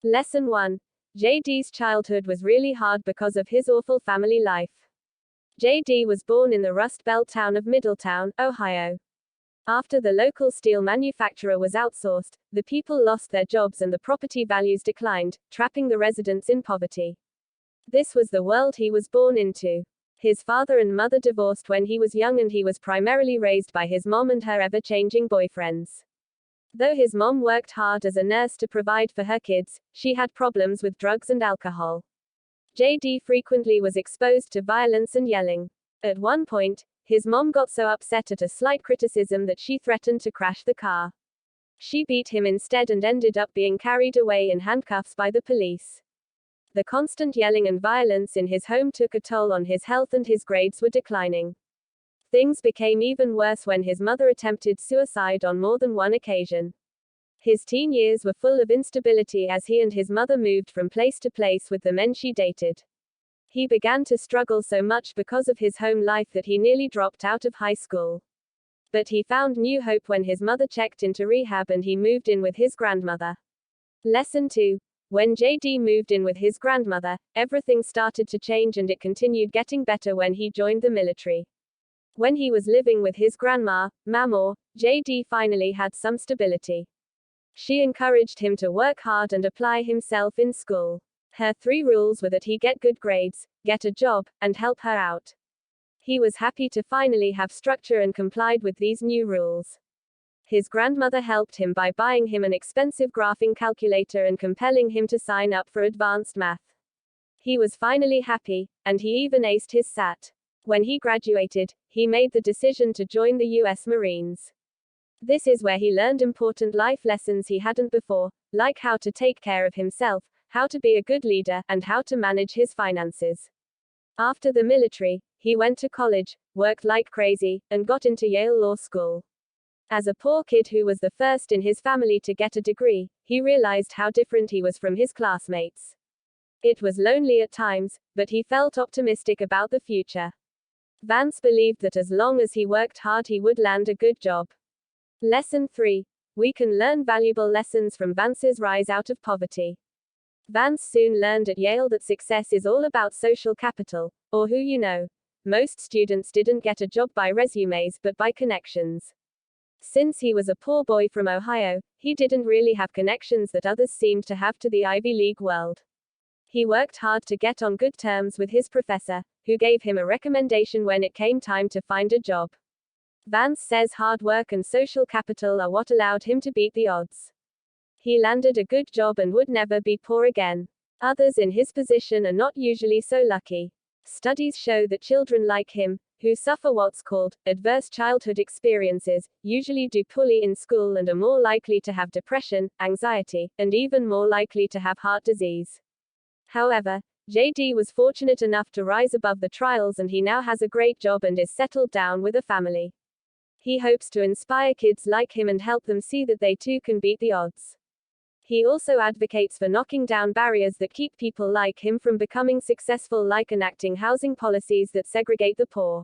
Lesson 1. J.D.'s childhood was really hard because of his awful family life. J.D. was born in the Rust Belt town of Middletown, Ohio. After the local steel manufacturer was outsourced, the people lost their jobs and the property values declined, trapping the residents in poverty. This was the world he was born into. His father and mother divorced when he was young, and he was primarily raised by his mom and her ever-changing boyfriends. Though his mom worked hard as a nurse to provide for her kids, she had problems with drugs and alcohol. J.D. frequently was exposed to violence and yelling. At one point, his mom got so upset at a slight criticism that she threatened to crash the car. She beat him instead and ended up being carried away in handcuffs by the police. The constant yelling and violence in his home took a toll on his health, and his grades were declining. Things became even worse when his mother attempted suicide on more than one occasion. His teen years were full of instability as he and his mother moved from place to place with the men she dated. He began to struggle so much because of his home life that he nearly dropped out of high school. But he found new hope when his mother checked into rehab and he moved in with his grandmother. Lesson 2. When J.D. moved in with his grandmother, everything started to change, and it continued getting better when he joined the military. When he was living with his grandma, Mamaw, J.D. finally had some stability. She encouraged him to work hard and apply himself in school. Her 3 rules were that he get good grades, get a job, and help her out. He was happy to finally have structure and complied with these new rules. His grandmother helped him by buying him an expensive graphing calculator and compelling him to sign up for advanced math. He was finally happy, and he even aced his SAT. When he graduated, he made the decision to join the U.S. Marines. This is where he learned important life lessons he hadn't before, like how to take care of himself, how to be a good leader, and how to manage his finances. After the military, he went to college, worked like crazy, and got into Yale Law School. As a poor kid who was the first in his family to get a degree, he realized how different he was from his classmates. It was lonely at times, but he felt optimistic about the future. Vance believed that as long as he worked hard, he would land a good job. Lesson 3. We can learn valuable lessons from Vance's rise out of poverty. Vance soon learned at Yale that success is all about social capital, or who you know. Most students didn't get a job by resumes but by connections. Since he was a poor boy from Ohio, he didn't really have connections that others seemed to have to the Ivy League world. He worked hard to get on good terms with his professor, who gave him a recommendation when it came time to find a job. Vance says hard work and social capital are what allowed him to beat the odds. He landed a good job and would never be poor again. Others in his position are not usually so lucky. Studies show that children like him, who suffer what's called adverse childhood experiences, usually do poorly in school and are more likely to have depression, anxiety, and even more likely to have heart disease. However, J.D. was fortunate enough to rise above the trials, and he now has a great job and is settled down with a family. He hopes to inspire kids like him and help them see that they too can beat the odds. He also advocates for knocking down barriers that keep people like him from becoming successful, like enacting housing policies that segregate the poor.